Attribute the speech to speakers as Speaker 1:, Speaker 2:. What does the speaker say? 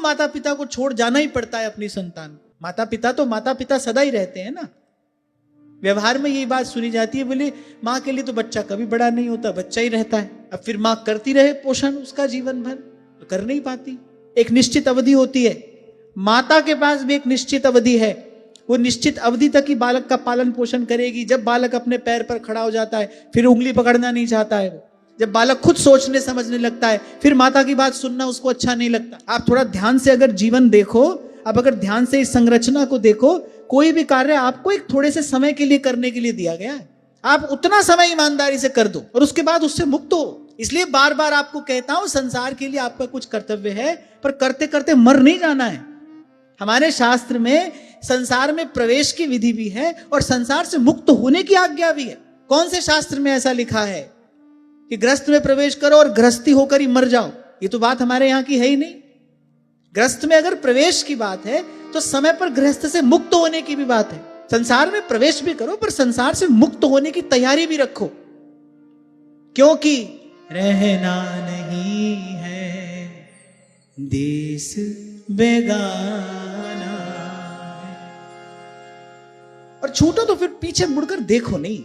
Speaker 1: माता पिता को छोड़ जाना ही पड़ता है अपनी संतान। माता पिता सदा ही रहते हैं ना। व्यवहार में यही बात सुनी जाती है, बोले माँ के लिए तो बच्चा कभी बड़ा नहीं होता, बच्चा ही रहता है। अब फिर माँ करती रहे पोषण उसका जीवन भर, तो कर नहीं पाती। एक निश्चित अवधि होती है, माता के पास भी एक निश्चित अवधि है। वो निश्चित अवधि तक ही बालक का पालन पोषण करेगी। जब बालक अपने पैर पर खड़ा हो जाता है, फिर उंगली पकड़ना नहीं चाहता है। जब बालक खुद सोचने समझने लगता है, फिर माता की बात सुनना उसको अच्छा नहीं लगता। आप थोड़ा ध्यान से अगर जीवन देखो, आप अगर ध्यान से इस संरचना को देखो, कोई भी कार्य आपको एक थोड़े से समय के लिए करने के लिए दिया गया है। आप उतना समय ईमानदारी से कर दो और उसके बाद उससे मुक्त हो। इसलिए बार बार आपको कहता हूं, संसार के लिए आपका कुछ कर्तव्य है, पर करते करते मर नहीं जाना है। हमारे शास्त्र में संसार में प्रवेश की विधि भी है और संसार से मुक्त होने की आज्ञा भी है। कौन से शास्त्र में ऐसा लिखा है कि गृहस्थ में प्रवेश करो और गृहस्थी होकर ही मर जाओ? ये तो बात हमारे यहां की है ही नहीं। गृहस्थ में अगर प्रवेश की बात है तो समय पर गृहस्थ से मुक्त होने की भी बात है। संसार में प्रवेश भी करो, पर संसार से मुक्त होने की तैयारी भी रखो, क्योंकि रहना नहीं है देश बेगाना। और छूटो तो फिर पीछे मुड़कर देखो नहीं।